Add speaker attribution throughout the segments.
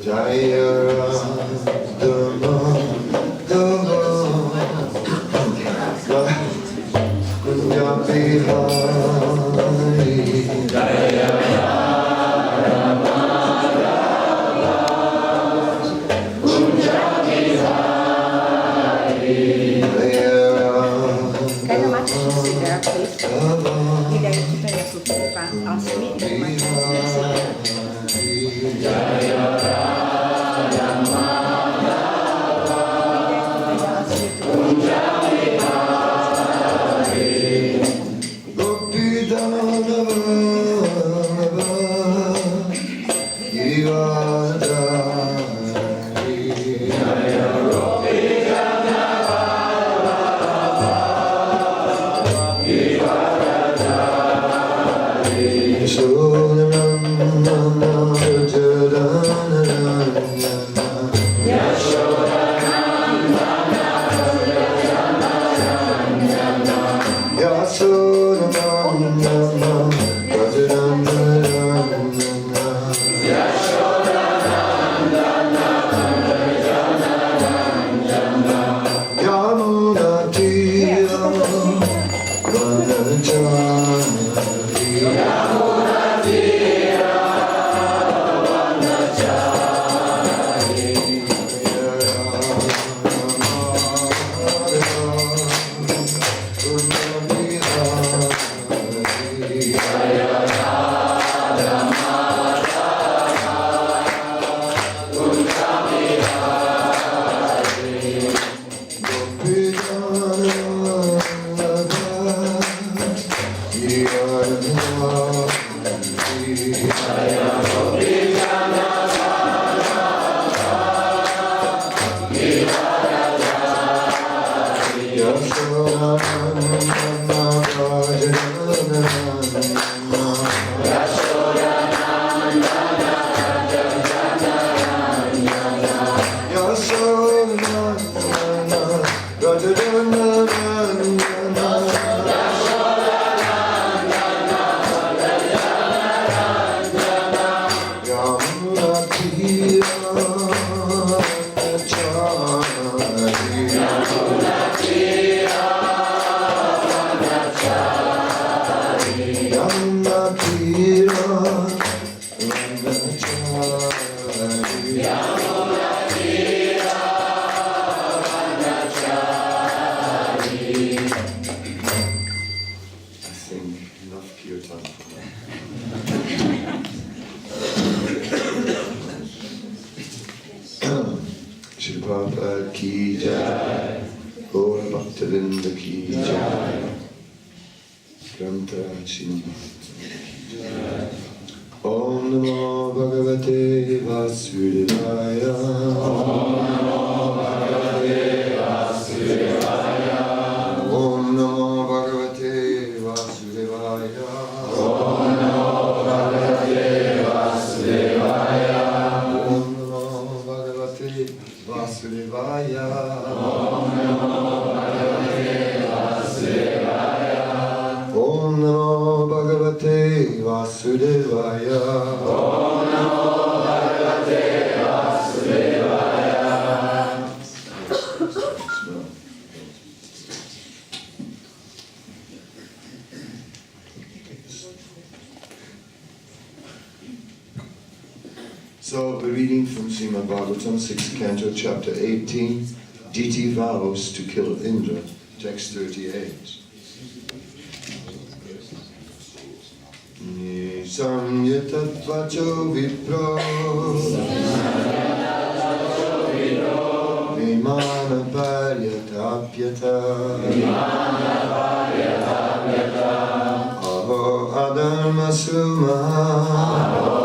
Speaker 1: Jaya Radha Kunja Bihari Jaya So, we're reading from Srimad-bhagavatam, 6th canto, chapter 18, Diti vows to kill Indra, text 38. Nisam yatatvacho vipro Vimana paryatapyata Aho adharma sumaha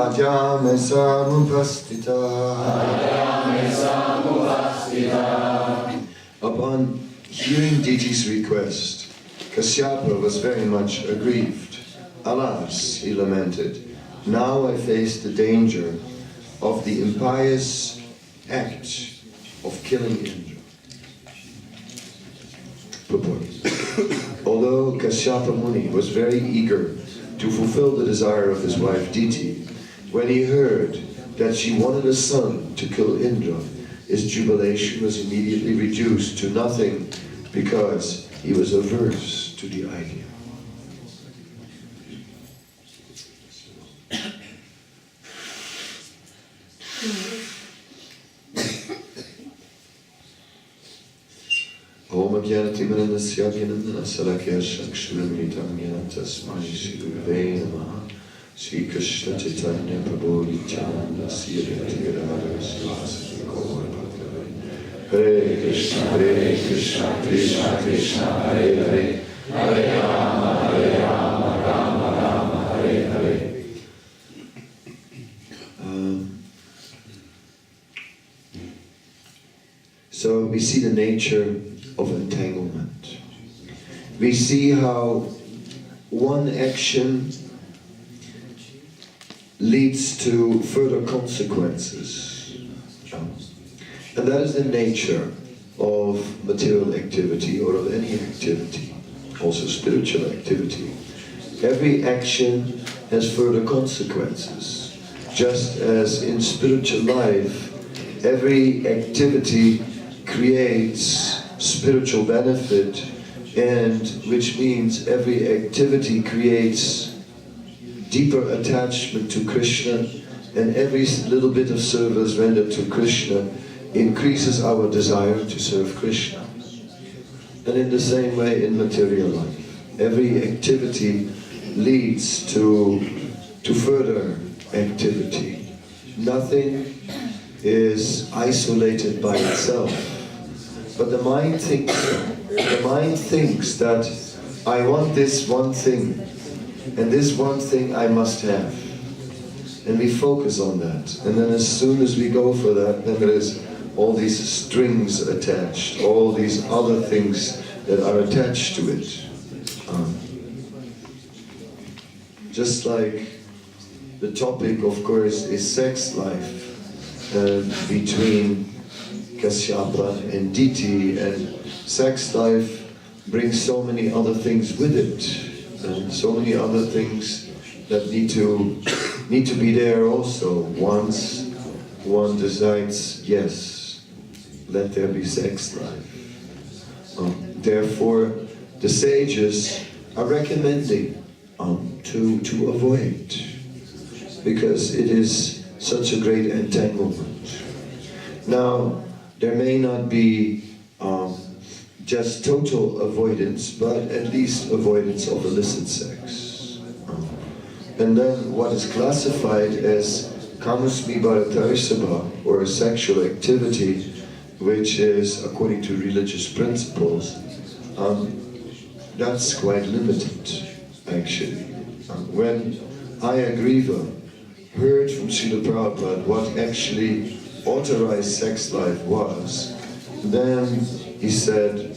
Speaker 1: Ajame samupastita. Upon hearing Diti's request, Kasyapa was very much aggrieved. Alas, he lamented, now I face the danger of the impious act of killing Indra. Purport. Although Kasyapa Muni was very eager to fulfill the desire of his wife Diti, When he heard that she wanted a son to kill Indra, his jubilation was immediately reduced to nothing because he was averse to the idea. Om Gyanatimana Gyanandana Salakya Shakshuramritam Gyanatasmai Shri Gurave Namaha Sri Krishna Chaitanya Prabhu Nityananda Sri Advaita Gadadhara Srivasadi Gaur Bhaktivinoda Hare Krishna Krishna Krishna Hare Hare Hare Rama Rama Rama Hare Hare. So we see the nature of entanglement. We see how one action leads to further consequences. And that is the nature of material activity or of any activity, also spiritual activity. Every action has further consequences. Just as in spiritual life, every activity creates spiritual benefit, and which means every activity creates deeper attachment to Krishna, and every little bit of service rendered to Krishna increases our desire to serve Krishna. And in the same way in material life, every activity leads to further activity. Nothing is isolated by itself. But the mind thinks that I want this one thing, and this one thing I must have. And we focus on that. And then as soon as we go for that, then there is all these strings attached, all these other things that are attached to it. Just like the topic, of course, is sex life between Kasyapa and Diti, and sex life brings so many other things with it, and so many other things that need to be there also. Once one decides, yes, let there be sex life. Therefore, the sages are recommending to avoid, because it is such a great entanglement. Now, there may not be just total avoidance, but at least avoidance of illicit sex. And then what is classified as kamasmi bharatarisabha, or sexual activity, which is according to religious principles, that's quite limited, actually. When Hayagriva heard from Srila Prabhupada what actually authorized sex life was, then he said,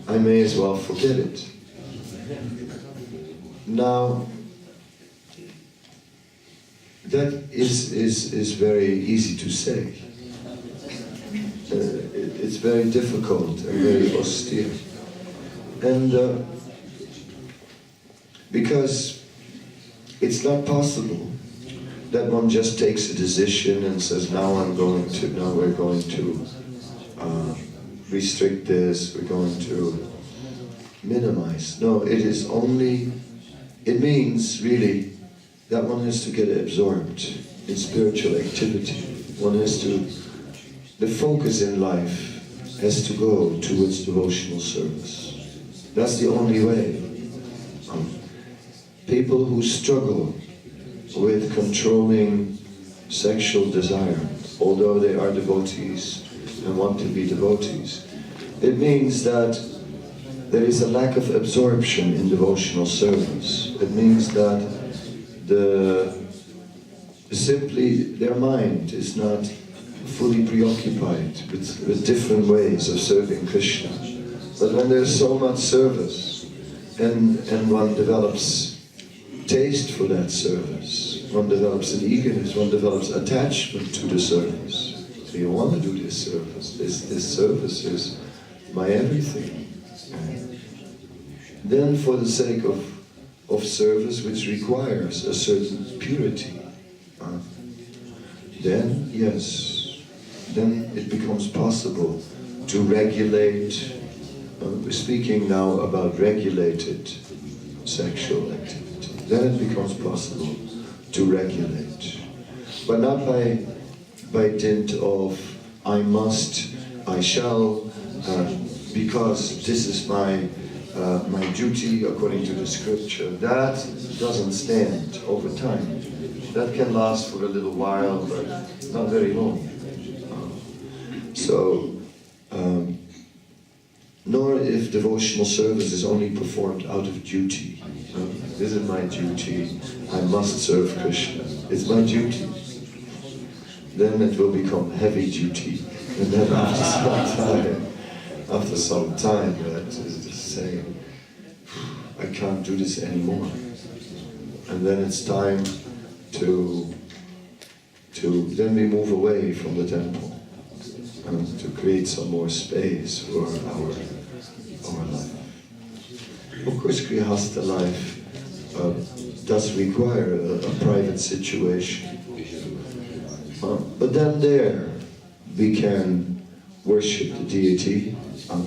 Speaker 1: I may as well forget it. Now, that is very easy to say. It's very difficult and very austere. And because it's not possible that one just takes a decision and says, now we're going to restrict this, we're going to minimize. No, it means really that one has to get absorbed in spiritual activity. One has to, the focus in life has to go towards devotional service. That's the only way. People who struggle with controlling sexual desire, although they are devotees and want to be devotees, it means that there is a lack of absorption in devotional service. It means that simply their mind is not fully preoccupied with different ways of serving Krishna. But when there's so much service and one develops taste for that service, one develops an eagerness, one develops attachment to the service. So you want to do this service. This service is my everything. Then for the sake of service which requires a certain purity, then yes, then it becomes possible to regulate. We're speaking now about regulated sexual activity. Then it becomes possible to regulate, but not by dint of I must, I shall, because this is my duty according to the scripture. That doesn't stand over time. That can last for a little while, but not very long. Nor if devotional service is only performed out of duty. This is my duty, I must serve Krishna. It's my duty. Then it will become heavy duty. And then after some time, that is just saying, I can't do this anymore. And then it's time to then we move away from the temple to create some more space for our life. Of course, Grihastha life does require a private situation. But then there we can worship the deity.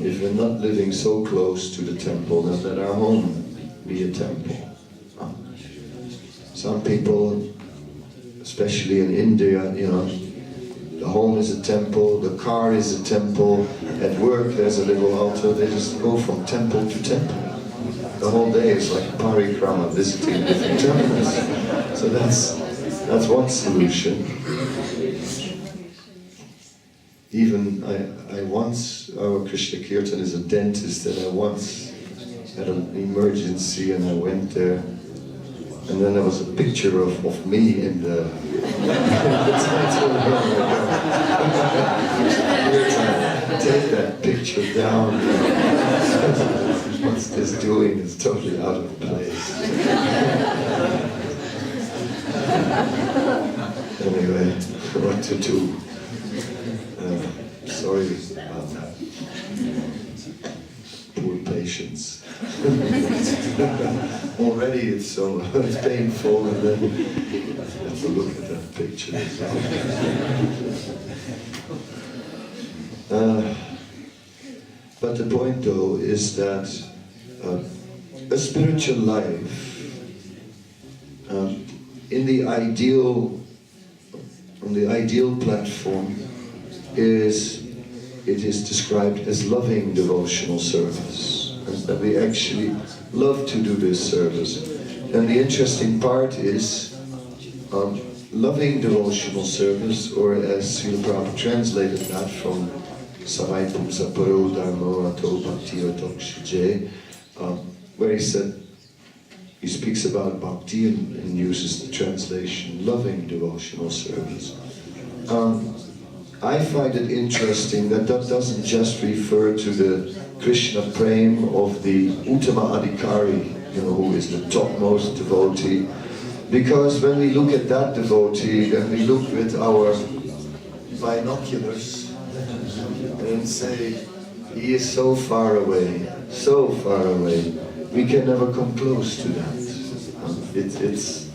Speaker 1: If we're not living so close to the temple, then let our home be a temple. Some people, especially in India, the home is a temple, the car is a temple, at work there's a little altar, they just go from temple to temple. The whole day is like parikrama, visiting different temples. So that's one solution. Even I once, our Krishna Kirtan is a dentist, and I once had an emergency and I went there, and then there was a picture of me in the take that picture down. What's this doing? It's totally out of place. Anyway, what to do? Sorry about that. Poor patients. Already it's painful, and then you have to look at that picture as well. But the point, though, is that a spiritual life, on the ideal platform, it is described as loving devotional service, and that we actually love to do this service. And the interesting part is loving devotional service, or as Srila Prabhupada translated that from Savai Pumsa Paro Dharmo Ato Bhakti Atokshije, where he speaks about bhakti and uses the translation loving devotional service. I find it interesting that doesn't just refer to the Krishna Prem of the Uttama Adhikari, who is the topmost devotee. Because when we look at that devotee, then we look with our binoculars and say, he is so far away, we can never come close to that. It's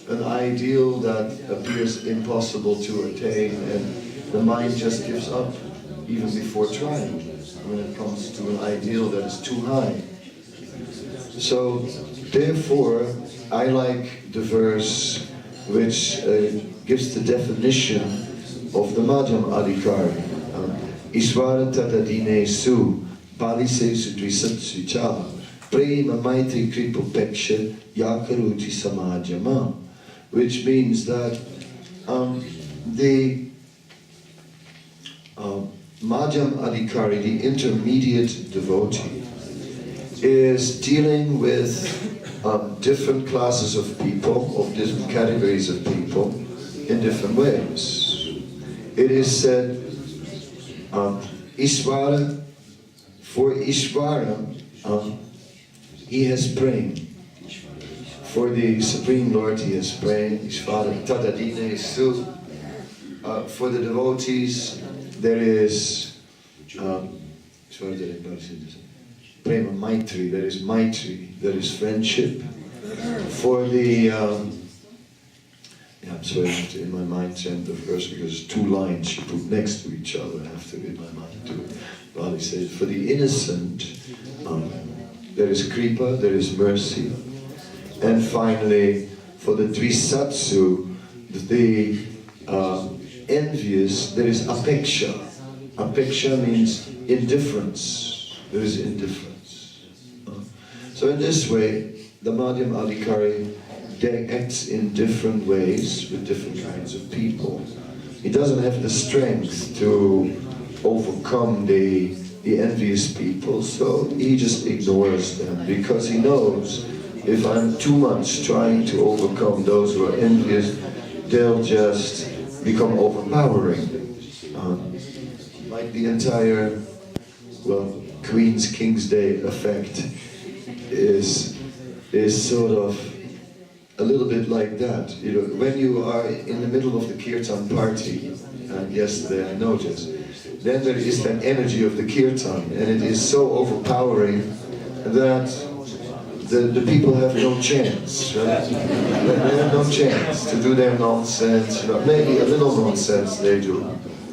Speaker 1: an ideal that appears impossible to attain, and the mind just gives up even before trying when it comes to an ideal that is too high. So therefore, I like the verse which gives the definition of the Madhyam Adhikari. Ishvara tadadine su palise sudrisat sucha prema maitri kripopeksha yakaruti samajama, which means that the Madhyam Adhikari, the intermediate devotee, is dealing with different classes of people, of different categories of people, in different ways. It is said, Ishvara, for Ishvara, he has prayed. For the Supreme Lord, he has prayed. Ishvara tadadine su. For the devotees, there is prema maitri, there is maitri, there is friendship. For the Yeah, so I have to, in my mind, chant the verse because two lines you put next to each other. I have to, in my mind, do it. Bali says, for the innocent, there is kripa, there is mercy. And finally, for the dvisatsu, the envious, there is apeksha. Apeksha means indifference. There is indifference. So in this way, the Madhyam Adhikari acts in different ways with different kinds of people. He doesn't have the strength to overcome the envious people, so he just ignores them because he knows if I'm too much trying to overcome those who are envious, they'll just become overpowering. Like the entire, well, Queen's King's Day effect is sort of a little bit like that. You know, when you are in the middle of the kirtan party, and yesterday I noticed, then there is that energy of the kirtan, and it is so overpowering that the people have no chance, right? They have no chance to do their nonsense. You know, maybe a little nonsense they do.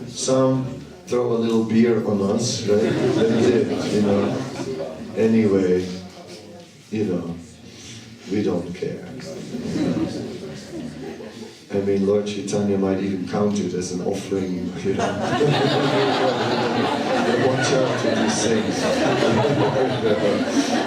Speaker 1: Some throw a little beer on us, right? That's it, you know. Anyway, you know, we don't care. I mean, Lord Chaitanya might even count it as an offering, you know. Watch out to these things.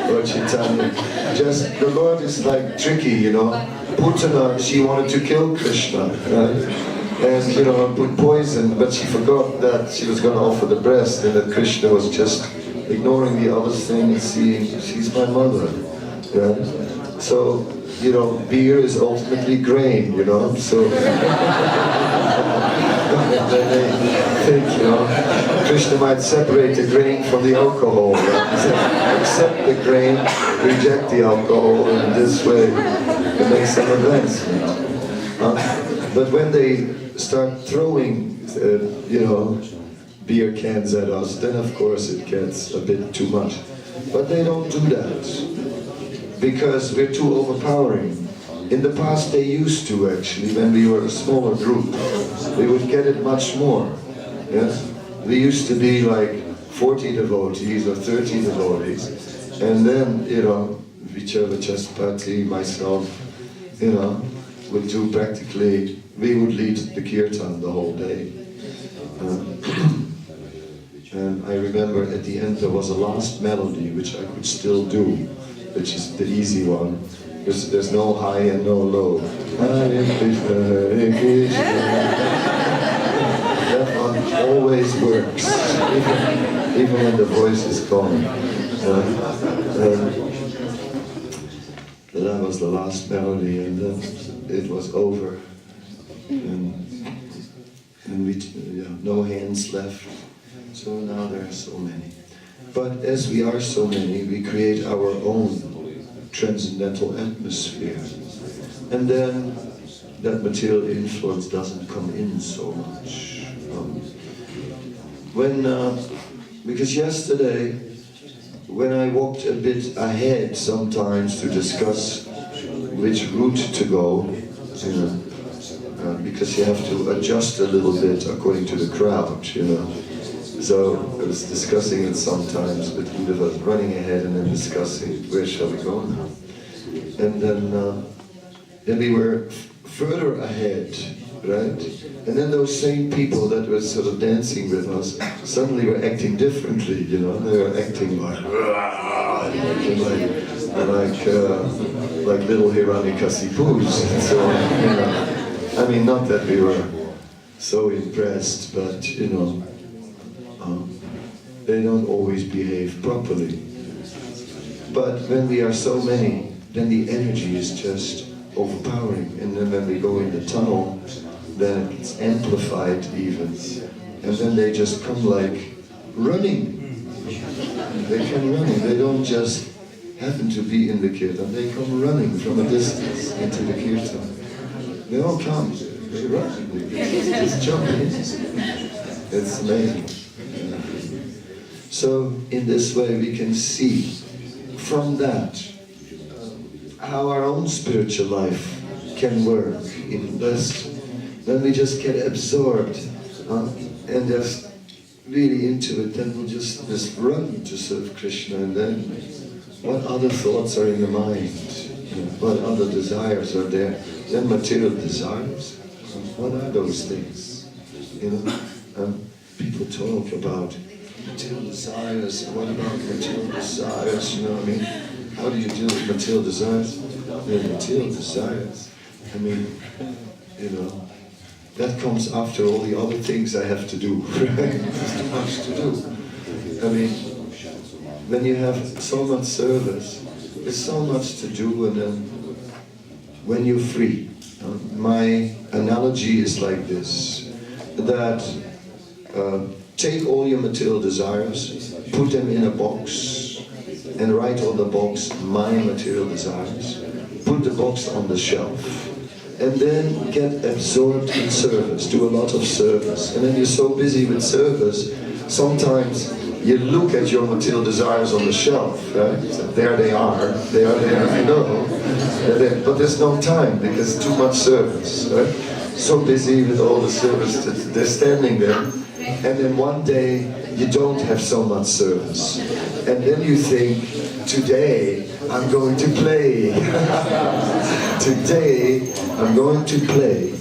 Speaker 1: Lord Chaitanya, just, the Lord is like tricky, you know. Putana, she wanted to kill Krishna, right? And, you know, put poison, but she forgot that she was going to offer the breast, and that Krishna was just ignoring the other thing and seeing, she's my mother, right? So, you know, beer is ultimately grain, you know, so then they think, you know, Krishna might separate the grain from the alcohol, right? Accept the grain, reject the alcohol, and this way it makes some events, you know. But when they start throwing, you know, beer cans at us, then of course it gets a bit too much. But they don't do that, because we're too overpowering. In the past they used to, actually, when we were a smaller group. We would get it much more, yes? We used to be like 40 devotees or 30 devotees, and then, you know, Vyasapuja, myself, you know, would do practically, we would lead the kirtan the whole day. And I remember at the end there was a last melody which I could still do, which is the easy one. There's no high and no low. Hare Krishna, Hare Krishna. That one always works, even when the voice is gone. That was the last melody, and then it was over. And we, no hands left. So now there are so many. But as we are so many, we create our own transcendental atmosphere. And then that material influence doesn't come in so much. Because yesterday, when I walked a bit ahead sometimes to discuss which route to go, you know, because you have to adjust a little bit according to the crowd, you know. So I was discussing it sometimes, but Uddhava was running ahead and then discussing, where shall we go now? And then we were further ahead, right? And then those same people that were sort of dancing with us suddenly were acting differently, you know. They were acting like little Hiranyakasipus and so on, you know. I mean, not that we were so impressed, but, you know, they don't always behave properly. But when we are so many, then the energy is just overpowering. And then when we go in the tunnel, then it's amplified even. And then they just come like running. They come running. They don't just happen to be in the kirtan. They come running from a distance into the kirtan. They all come. They run. They just jump in. It's amazing. So in this way we can see from that how our own spiritual life can work. When we just get absorbed and just really into it, then we'll just run to serve Krishna, and then what other thoughts are in the mind? What other desires are there? Then material desires. What are those things? People talk about material desires. What about material desires? You know what I mean? How do you deal with material desires? Material desires. I mean, that comes after all the other things I have to do. Right? There's too much to do. I mean, when you have so much service, there's so much to do, and then when you're free. My analogy is like this, that take all your material desires, put them in a box, and write on the box, my material desires. Put the box on the shelf, and then get absorbed in service, do a lot of service. And then you're so busy with service, sometimes you look at your material desires on the shelf, right? So there they are there, I know. But there's no time, because too much service, right? So busy with all the service that they're standing there. And then one day, you don't have so much service. And then you think, today, I'm going to play. Today, I'm going to play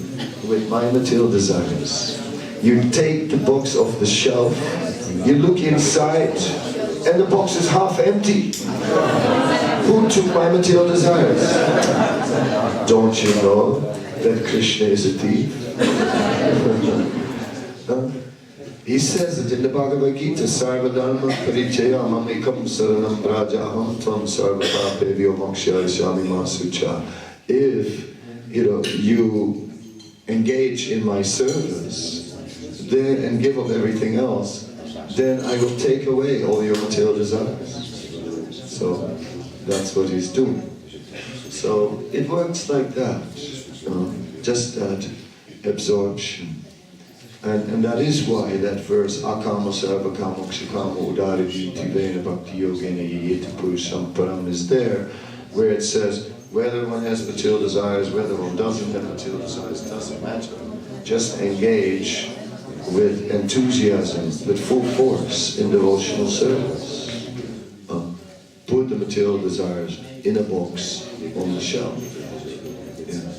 Speaker 1: with my material desires. You take the box off the shelf, you look inside, and the box is half empty. Who took my material desires? Don't you know that Krishna is a thief? He says it in the Bhagavad Gita, Sarva Dharma Parijaya Mamekam Saranam Rajaham Tvam Sarva Papevyo Mokshayasami Masucha. If you engage in my service, then and give up everything else, then I will take away all your material desires. So that's what he's doing. So it works like that, just that absorption. And that is why that verse, Akama Sarva Kamokshakama Udarajiti Vena Bhakti Yogena Yayeta Purusham Param is there, where it says, whether one has material desires, whether one doesn't have material desires, doesn't matter. Just engage with enthusiasm, with full force in devotional service. Put the material desires in a box on the shelf. Yeah.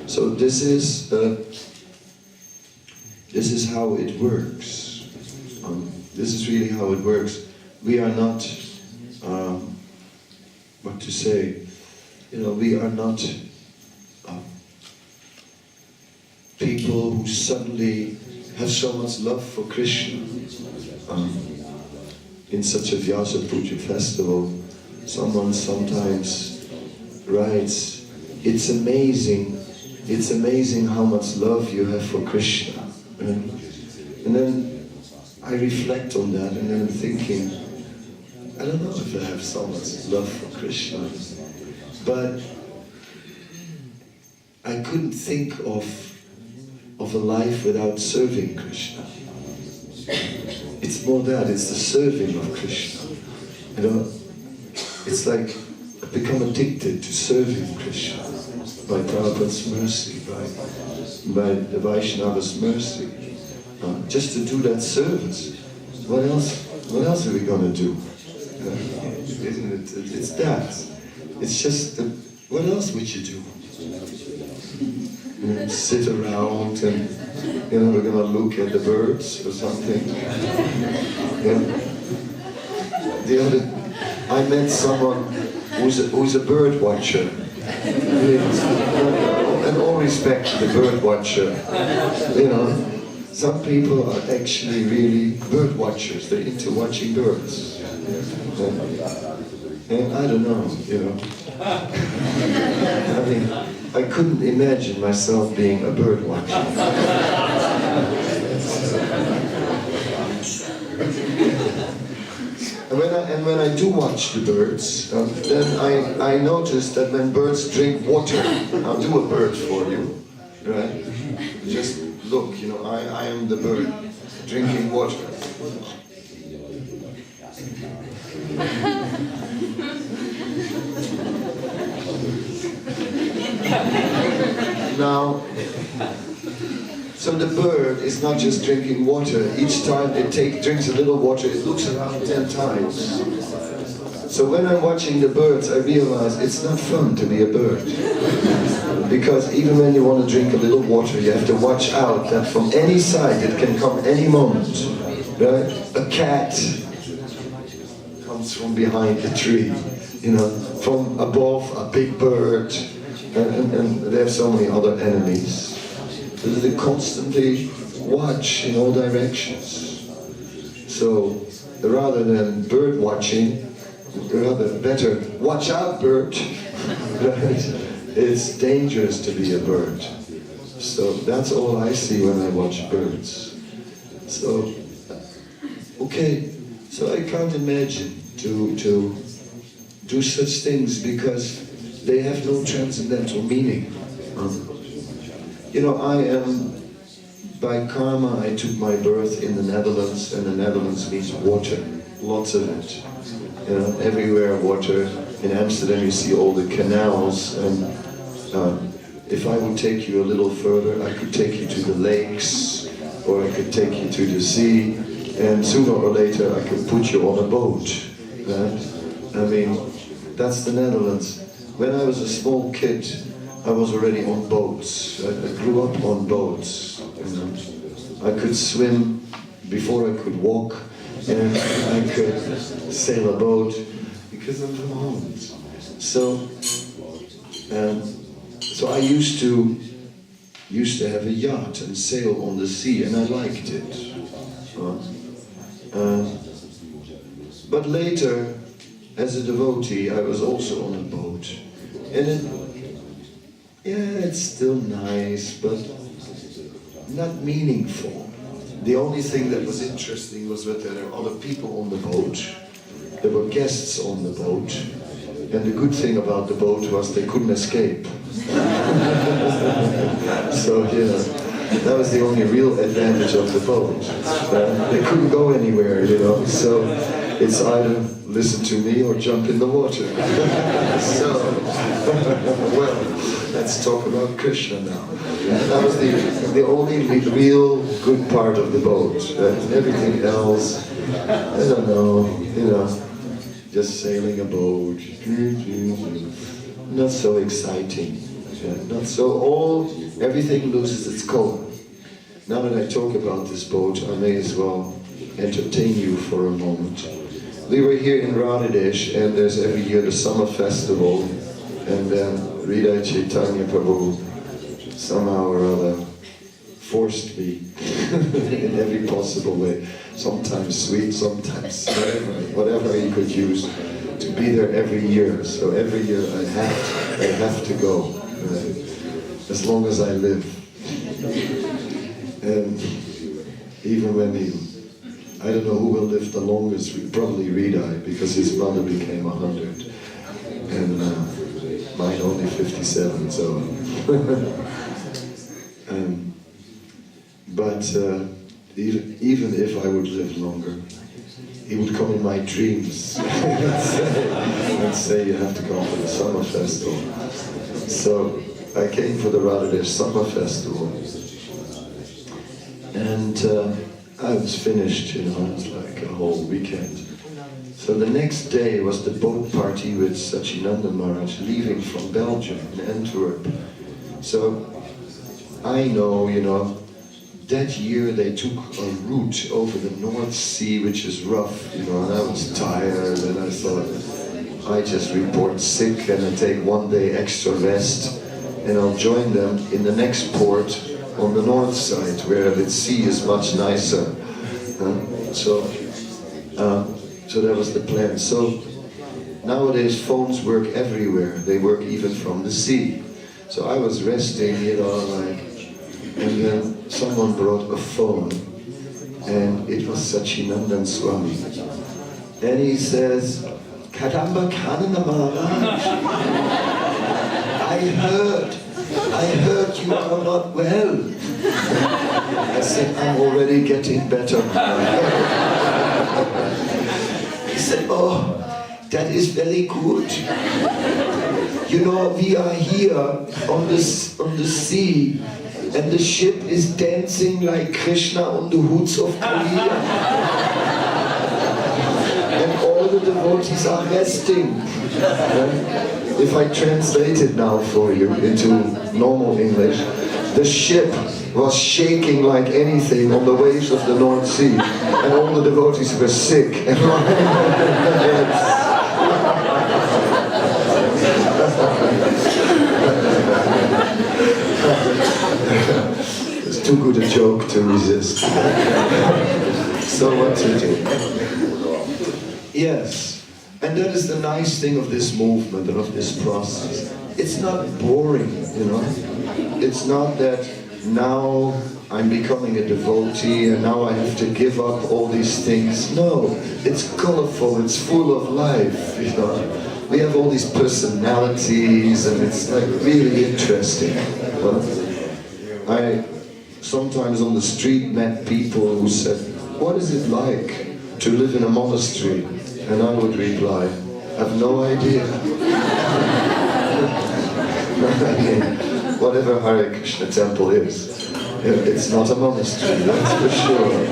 Speaker 1: So this is how it works. This is really how it works. We are not, what to say, we are not people who suddenly have so much love for Krishna. In such a Vyasapuja festival, someone sometimes writes, it's amazing how much love you have for Krishna. And then I reflect on that, and then I'm thinking, I don't know if I have so much love for Krishna, but I couldn't think of a life without serving Krishna. It's more that, it's the serving of Krishna. It's like I've become addicted to serving Krishna by Prabhupada's mercy, by the Vaishnava's mercy. Just to do that service. What else are we going to do? Isn't it? It's that. It's just, what else would you do? Sit around and, we're going to look at the birds or something. I met someone who's a bird watcher. And all respect to the bird watcher. Some people are actually really bird watchers. They're into watching birds. And I don't know, I mean, I couldn't imagine myself being a bird watcher. And when I do watch the birds, then I notice that when birds drink water, I'll do a bird for you, right? Just look, I am the bird drinking water. Now, so the bird is not just drinking water. Each time it drinks a little water, it looks around 10 times. So when I'm watching the birds, I realize it's not fun to be a bird. Because even when you want to drink a little water, you have to watch out that from any side it can come any moment. Right? A cat comes from behind the tree, you know, from above a big bird, and there are so many other enemies. So they constantly watch in all directions. So rather than bird watching, better watch out, bird. Right? It's dangerous to be a bird. So that's all I see when I watch birds. So, okay, so I can't imagine to do such things because they have no transcendental meaning. You know, by karma, I took my birth in the Netherlands, and the Netherlands means water, lots of it. You know, everywhere water. In Amsterdam you see all the canals, and if I would take you a little further, I could take you to the lakes, or I could take you to the sea, and sooner or later I could put you on a boat, right? I mean, that's the Netherlands. When I was a small kid, I was already on boats. I grew up on boats. You know? I could swim before I could walk, and I could sail a boat because I'm from Holland. So I used to have a yacht and sail on the sea, and I liked it. But later, as a devotee, I was also on a boat, and it's still nice, but not meaningful. The only thing that was interesting was that there were other people on the boat. There were guests on the boat, and the good thing about the boat was they couldn't escape. So, you know, that was the only real advantage of the boat. They couldn't go anywhere, you know, so it's either listen to me or jump in the water. So, well, let's talk about Krishna now. That was the only real good part of the boat. Everything else, I don't know, you know, just sailing a boat, not so exciting. Not so everything loses its color. Now that I talk about this boat, I may as well entertain you for a moment. We were here in Radhadesh, and there's every year the summer festival, and then Rida Chaitanya Prabhu somehow or other forced me in every possible way. Sometimes sweet, sometimes whatever he could use, to be there every year. So every year I have to go. As long as I live. And even when I don't know who will live the longest, probably Rida, because his brother became 100. And mine only 57, so. But even if I would live longer, he would come in my dreams and say, you have to come for the summer festival. So I came for the Radhadesh summer festival, and I was finished, you know, it was like a whole weekend. So the next day was the boat party with Sachinanda Maharaj leaving from Belgium in Antwerp. So I know, you know, that year they took a route over the North Sea, which is rough, you know, and I was tired, and I thought, I just report sick and I take one day extra rest, and I'll join them in the next port on the north side, where the sea is much nicer. So that was the plan. So nowadays phones work everywhere. They work even from the sea. So I was resting, you know, like, and then someone brought a phone, and it was Sachinanda Swami. And he says, Kadamba Kanana Maharaj, I heard you are not well. I said, I'm already getting better. He said, oh, that is very good. You know, we are here on the sea, and the ship is dancing like Krishna on the hoods of Korea. And all the devotees are resting. If I translate it now for you into normal English, the ship was shaking like anything on the waves of the North Sea, and all the devotees were sick and lying on their beds. It's too good a joke to resist. So what to do? Yes, and that is the nice thing of this movement and of this process. It's not boring, you know. It's not that now I'm becoming a devotee and now I have to give up all these things. No, it's colorful, it's full of life, you know. We have all these personalities and it's like really interesting. Well, I sometimes on the street met people who said, what is it like to live in a monastery? And I would reply, I have no idea. Whatever Hare Krishna temple is, it's not a monastery, that's for sure.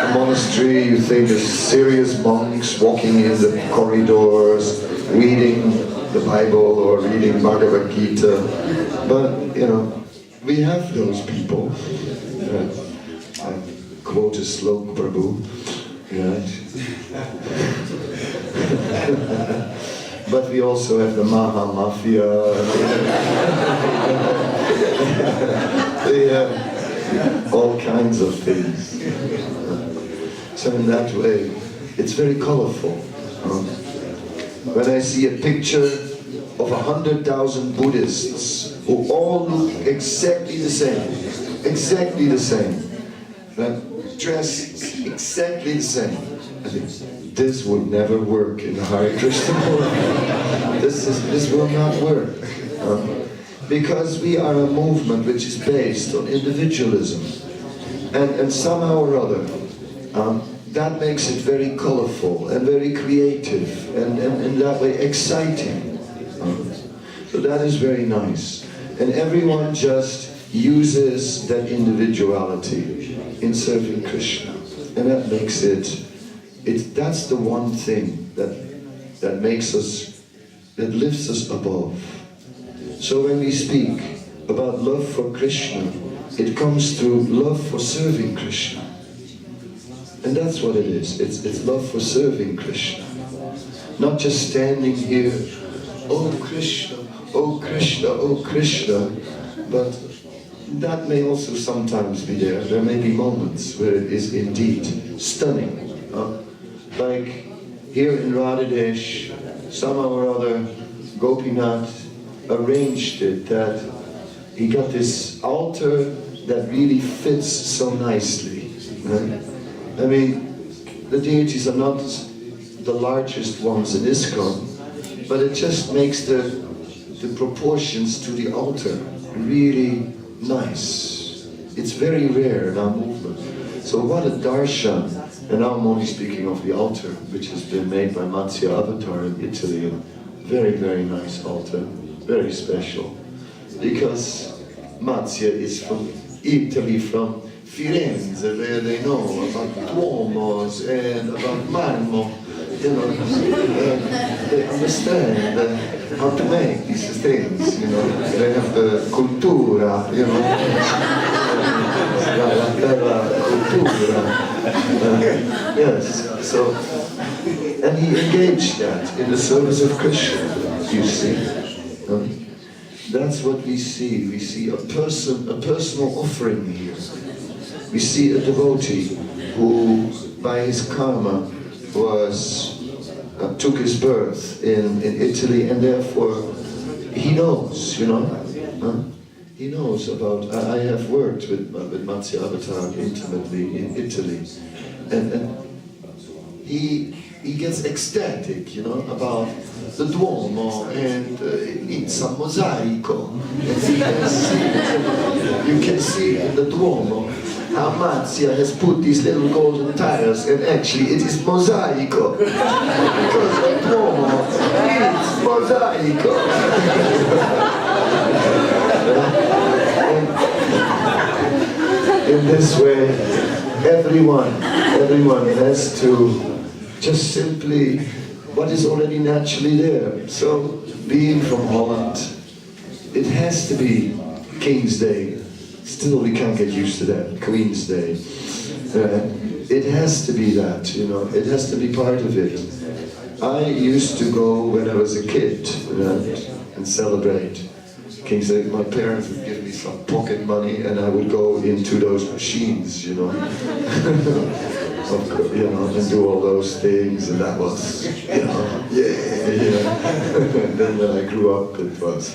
Speaker 1: A monastery, you think of serious monks walking in the corridors, reading the Bible or reading Bhagavad Gita. But, you know, we have those people. I quote a slok Prabhu, right? But we also have the Maha Mafia. We have all kinds of things. So in that way, it's very colorful. When I see a picture of 100,000 Buddhists who all look exactly the same, dressed exactly the same, I think this would never work in the Hare Krishna movement. This will not work. Because we are a movement which is based on individualism. And somehow or other, that makes it very colorful and very creative and in that way exciting. So that is very nice. And everyone just uses that individuality in serving Krishna. And that makes that's the one thing that makes us, that lifts us above. So when we speak about love for Krishna, it comes through love for serving Krishna. And that's what it is. It's love for serving Krishna. Not just standing here, oh Krishna, oh Krishna, oh Krishna. But that may also sometimes be there. There may be moments where it is indeed stunning. Like here in Radhadesh, somehow or other, Gopinath arranged it that he got this altar that really fits so nicely. Right? I mean, the deities are not the largest ones in ISKCON, but it just makes the proportions to the altar really nice. It's very rare in our movement. So what a darshan, and now I'm only speaking of the altar, which has been made by Matsya Avatar in Italy, a very, very nice altar, very special. Because Matsya is from Italy, from Firenze, where they know about Duomos and about marmo. You know, they understand how to make these things, you know. They have the cultura, you know. La terra cultura. Yes, so, and he engaged that in the service of Krishna, you see. That's what we see. We see a personal offering here. We see a devotee who, by his karma, took his birth in Italy, and therefore he knows, you know. He knows about. I have worked with Matsya Avatar intimately in Italy, and he gets ecstatic, you know, about the Duomo and it's a mosaico. And you can see in the Duomo how Matsya has put these little golden tiles, and actually it is mosaico. Because the Duomo mosaico. In this way, everyone has to just simply what is already naturally there. So, being from Holland, it has to be King's Day. Still, we can't get used to that, Queen's Day. It has to be that, you know, it has to be part of it. I used to go when I was a kid, and celebrate King's Day. My parents would give me some pocket money and I would go into those machines, you know. You know, and do all those things, and that was, you know, yeah, you know. And then when I grew up, it was,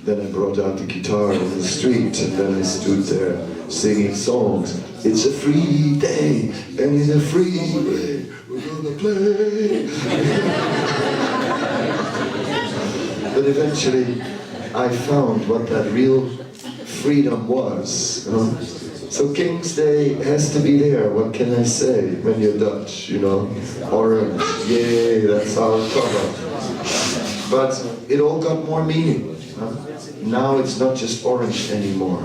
Speaker 1: then I brought out the guitar on the street, and then I stood there singing songs. It's a free day, and in a free way, we're gonna play. But eventually, I found what that real freedom was. So King's Day has to be there, what can I say, when you're Dutch, you know, orange, yay, that's our color. But it all got more meaning. Now it's not just orange anymore.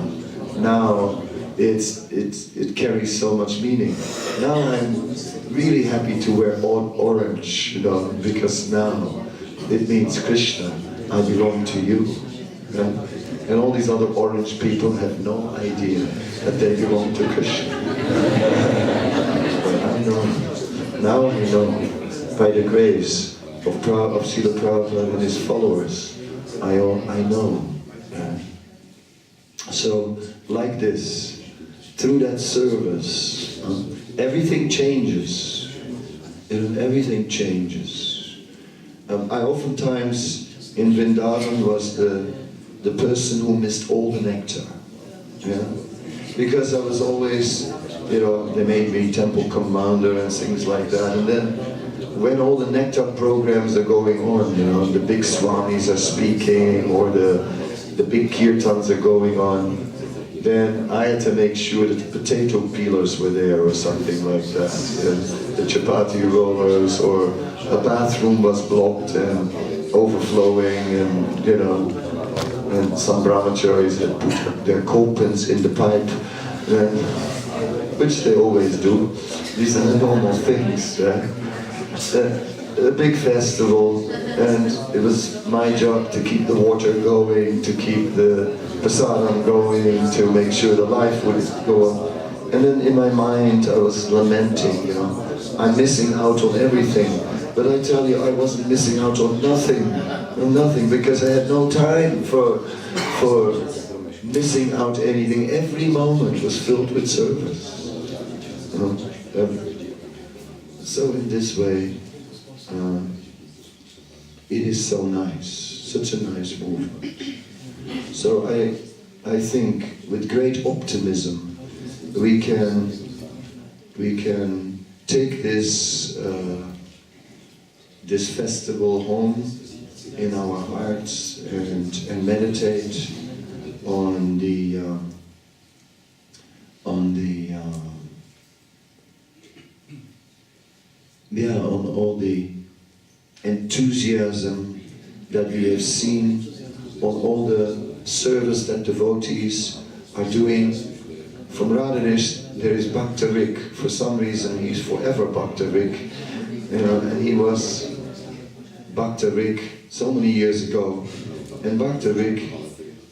Speaker 1: Now it carries so much meaning. Now I'm really happy to wear orange, you know, because now it means Krishna, I belong to you. And all these other orange people have no idea that they belong to Krishna. But I know, now I know, by the grace of Srila Prabhupada and his followers, I know. So, like this, through that service, everything changes. Everything changes. I oftentimes, in Vrindavan, was the person who missed all the nectar. Yeah? Because I was always, you know, they made me temple commander and things like that. And then when all the nectar programs are going on, you know, the big swamis are speaking or the big kirtans are going on, then I had to make sure that the potato peelers were there or something like that. The chapati rollers, or a bathroom was blocked and overflowing, and, you know, and some brahmacharis had put their copens in the pipe, which they always do. These are the normal things. A big festival, and it was my job to keep the water going, to keep the prasadam going, to make sure the life would go on. And then in my mind I was lamenting, you know, I'm missing out on everything. But I tell you, I wasn't missing out on nothing, because I had no time for missing out anything. Every moment was filled with service. You know? So in this way, it is so nice, such a nice movement. So I think with great optimism we can take this this festival home in our hearts and meditate on all the enthusiasm that we have seen, on all the service that devotees are doing. From Radhadesh there is Bhakta Rik. For some reason he's forever Bhakta Rik, you know, and he was Bhakta Rik so many years ago. And Bhakta Rik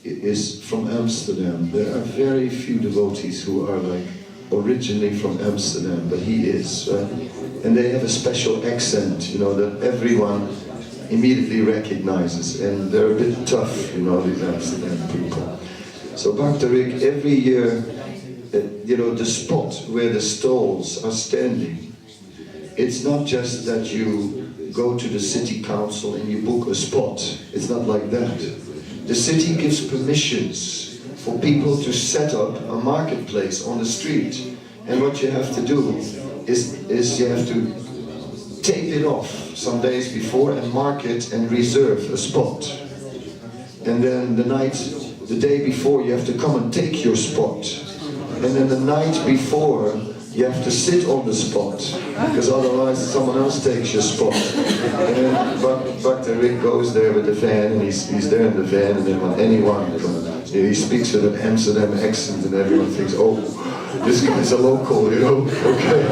Speaker 1: is from Amsterdam. There are very few devotees who are like originally from Amsterdam, but he is. And they have a special accent, you know, that everyone immediately recognizes, and they're a bit tough, you know, these Amsterdam people. So Bhakta Rik, every year, you know, the spot where the stalls are standing, it's not just that you go to the city council and you book a spot. It's not like that. The city gives permissions for people to set up a marketplace on the street, and what you have to do is you have to tape it off some days before and mark it and reserve a spot. And then the day before, you have to come and take your spot. And then the night before, You have to sit on the spot, because otherwise someone else takes your spot. And then Bhakta Rick goes there with the fan, and he's there in the van, and then when anyone comes, he speaks with an Amsterdam accent, and everyone thinks, oh, this guy's a local, you know, okay.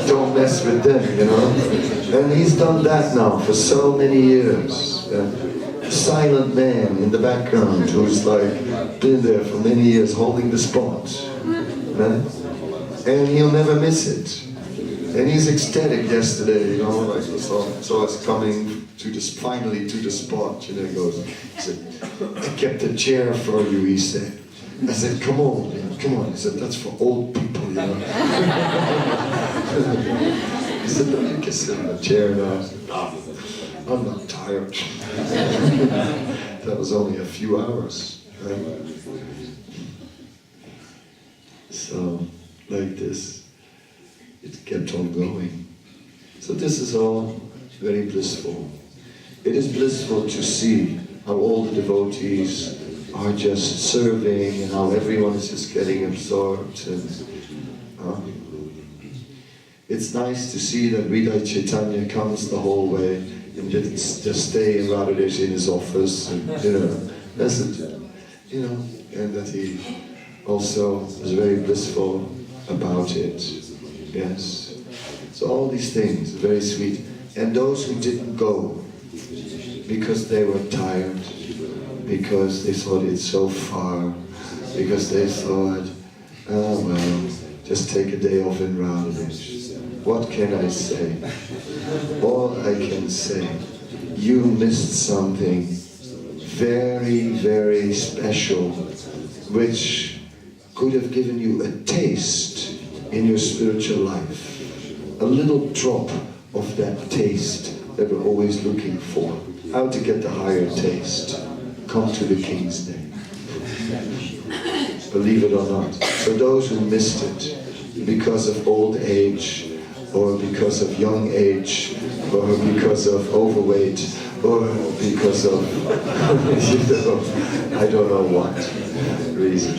Speaker 1: don't mess with them, you know. And he's done that now for so many years. A silent man in the background who's like been there for many years holding the spot. And he'll never miss it. And he's ecstatic yesterday, you know, like so us coming to this, finally to the spot, you know, he goes, he said, I kept a chair for you, he said. I said, come on, come on. He said, that's for old people, you know. He said, no, you can sit in the chair now. I'm not tired. That was only a few hours, right? So, like this, it kept on going. So this is all very blissful. It is blissful to see how all the devotees are just serving and how everyone is just getting absorbed. And, it's nice to see that Vidai Chaitanya comes the whole way and didn't just stay in Radhadesh in his office, and, you know, that's it, you know, and that he also was very blissful about it. Yes. So all these things are very sweet. And those who didn't go because they were tired, because they thought it's so far, because they thought, oh well, just take a day off in Radhadesh. What can I say? All I can say, you missed something very, very special, which could have given you a taste in your spiritual life. A little drop of that taste that we're always looking for. How to get the higher taste. Come to the King's Day. Believe it or not. So those who missed it because of old age, or because of young age, or because of overweight, or because of, you know, I don't know what reason.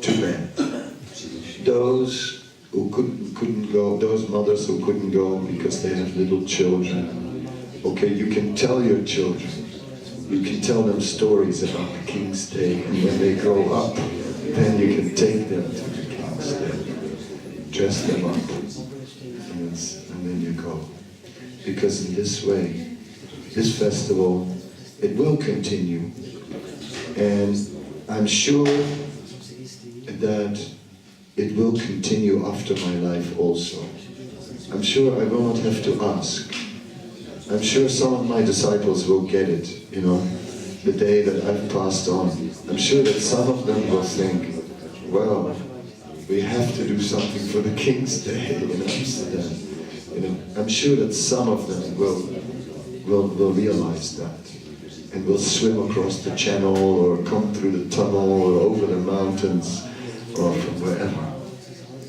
Speaker 1: Too bad. Those who couldn't go, those mothers who couldn't go because they have little children, okay, you can tell your children, you can tell them stories about the King's Day, and when they grow up, then you can take them to the King's Day, dress them up, and then you go. Because in this way, this festival, it will continue, and I'm sure that it will continue after my life also. I'm sure I will not have to ask. I'm sure some of my disciples will get it, you know, the day that I've passed on. I'm sure that some of them will think, well, we have to do something for the King's Day in Amsterdam. You know, I'm sure that some of them will realize that, and will swim across the channel, or come through the tunnel, or over the mountains, or from wherever,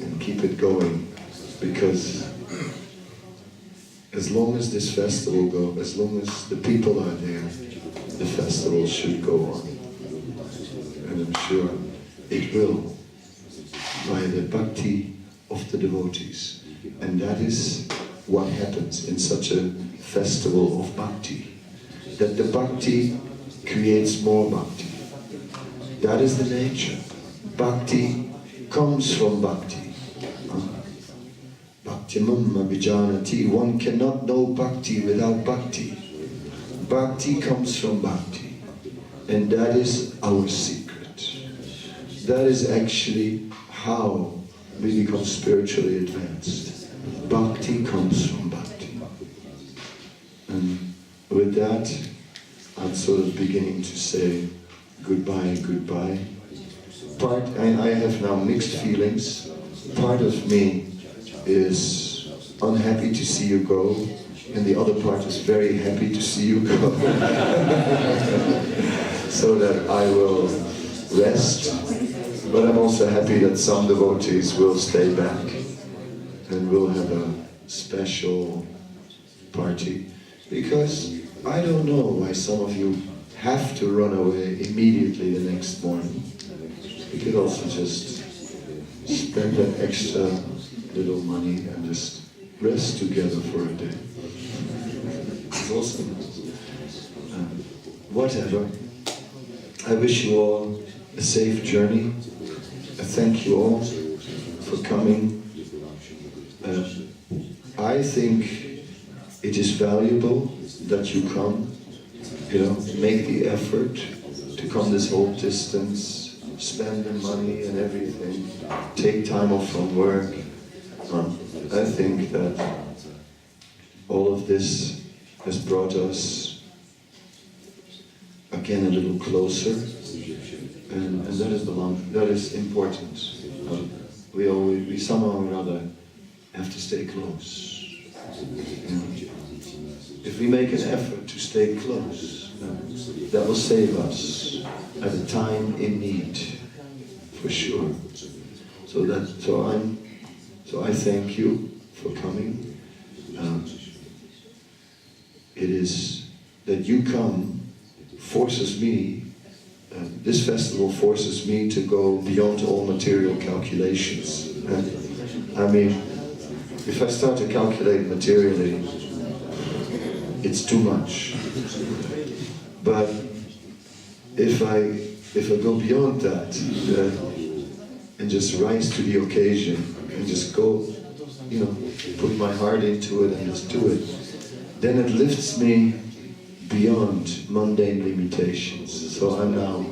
Speaker 1: and keep it going, because as long as this festival goes, as long as the people are there, the festival should go on. And I'm sure it will, by the bhakti of the devotees. And that is what happens in such a festival of bhakti, that the bhakti creates more bhakti. That is the nature. Bhakti comes from bhakti. Bhaktimam abhijanati. One cannot know bhakti without bhakti. Bhakti comes from bhakti. And that is our secret. That is actually how we become spiritually advanced. Bhakti comes from bhakti. And with that, I'm sort of beginning to say goodbye, goodbye. I have now mixed feelings. Part of me is unhappy to see you go, and the other part is very happy to see you go. So that I will rest, but I'm also happy that some devotees will stay back, and we'll have a special party, because I don't know why some of you have to run away immediately the next morning. You could also just spend that extra little money and just rest together for a day. It's awesome. Whatever. I wish you all a safe journey. I thank you all for coming. I think it is valuable that you come, make the effort to come this whole distance, spend the money and everything, take time off from work. I think that all of this has brought us again a little closer, and that is important. We somehow or other have to stay close. If we make an effort to stay close, that will save us at a time in need, for sure. So I thank you for coming. It is that you come forces me. This festival forces me to go beyond all material calculations. I mean, if I start to calculate materially, it's too much. But if I go beyond that and just rise to the occasion and just go, put my heart into it and just do it, then it lifts me beyond mundane limitations. So I'm now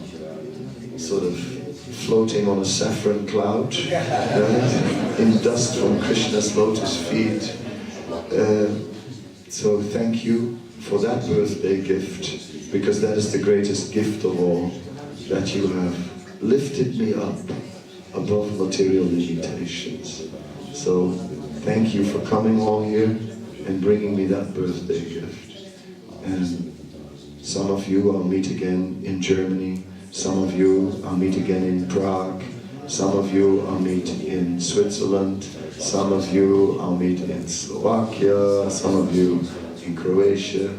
Speaker 1: sort of floating on a saffron cloud, in dust from Krishna's lotus feet. So thank you for that birthday gift, because that is the greatest gift of all, that you have lifted me up above material limitations. So thank you for coming all here and bringing me that birthday gift. And some of you I'll meet again in Germany, some of you I'll meet again in Prague, some of you I'll meet in Switzerland, some of you I'll meet in Slovakia, some of you in Croatia.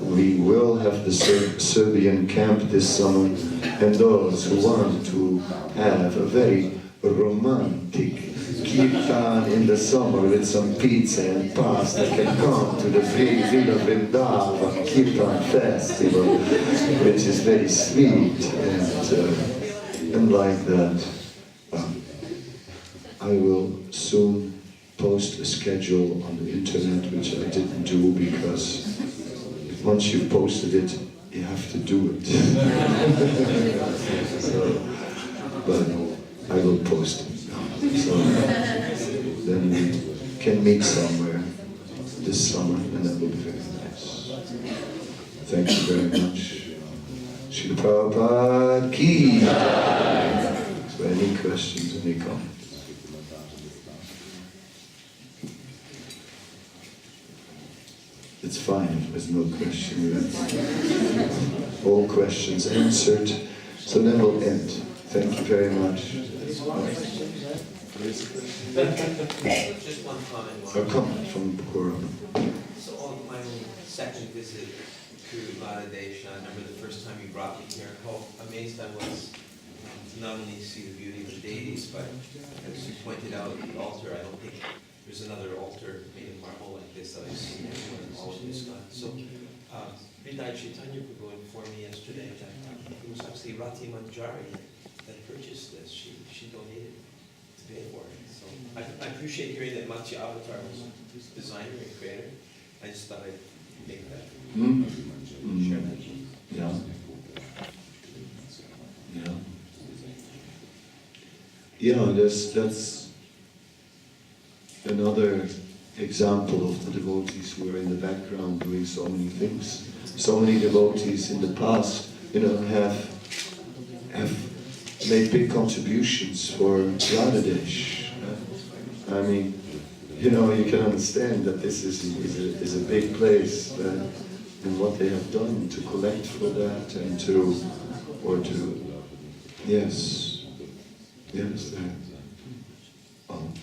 Speaker 1: We will have the Serbian camp this summer, and those who want to have a very romantic kirtan in the summer with some pizza and pasta can come to the Villa Vrindavan Kirtan Festival, which is very sweet, and like that. I will soon post a schedule on the internet, which I didn't do because once you've posted it, you have to do it. But I will post it. So then we can meet somewhere this summer, and that will be very nice. Thank you very much. Srila Prabhupada ki. So any questions, any comments? It's fine if there's no question. All questions answered. So then we'll end. Thank you very much.
Speaker 2: Just one comment.
Speaker 1: A comment from Pura.
Speaker 2: So on my second visit to Radhadesh, I remember the first time you brought me here, how amazed I was to not only see the beauty of the deities, but as you pointed out, the altar, I don't think there's another altar made of marble like this that I've seen anywhere in all of ISKCON. So, Vidai Chaitanya Prabhu informed me yesterday that it was actually Rati Manjari that purchased this. She donated to pay for it. So I appreciate hearing that Matsya Avatar was designer and creator. I just thought I'd make that. Share that.
Speaker 1: Yeah. Yeah. Yeah, that's another example of the devotees who are in the background doing so many things. So many devotees in the past, have made big contributions for Radhadesh. I mean, you can understand that this is a big place, and what they have done to collect for that and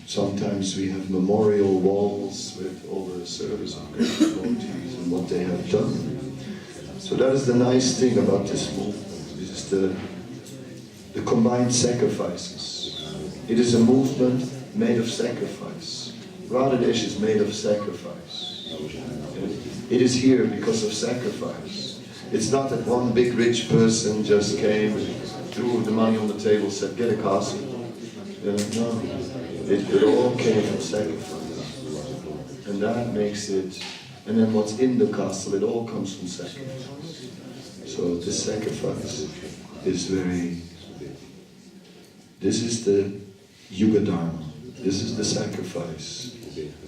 Speaker 1: sometimes we have memorial walls with all the service of great devotees and what they have done. So that is the nice thing about this movement. This is the combined sacrifices. It is a movement made of sacrifice. Radhadesh is made of sacrifice. It is here because of sacrifice. It's not that one big rich person just came and threw the money on the table, said, get a castle. No, it all came from sacrifice. And that makes it, and then what's in the castle, it all comes from sacrifice. So this sacrifice is this is the Yuga Dharma, this is the sacrifice.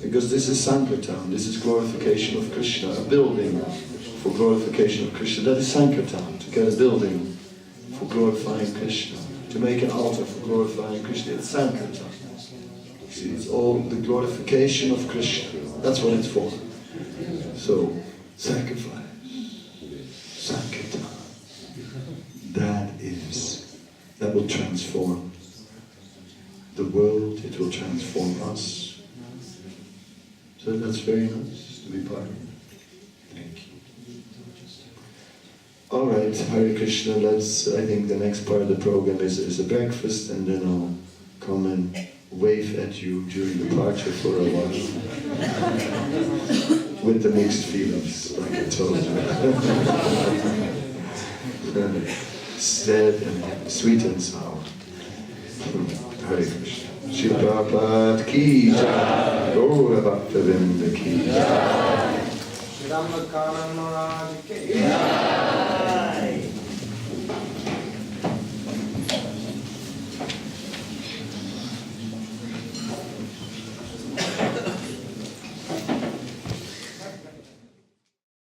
Speaker 1: Because this is Sankirtan, this is glorification of Krishna, a building for glorification of Krishna. That is Sankirtan, to get a building for glorifying Krishna, to make an altar for glorifying Krishna. It's Sankirtan. See, it's all the glorification of Krishna. That's what it's for. So, sacrifice, Sankirtan, that will transform the world, it will transform us. So that's very nice to be part of it. Thank you. All right, Hare Krishna, I think the next part of the program is a breakfast, and then I'll come and wave at you during departure for a while. With the mixed feelings, like I told you. Sad and sweet and sour. Hare Krishna. Shri Prabhupada ki jai, Gaura Bhakta Vrinda ki jai.
Speaker 3: Kadamba Kanana Swami ki jai.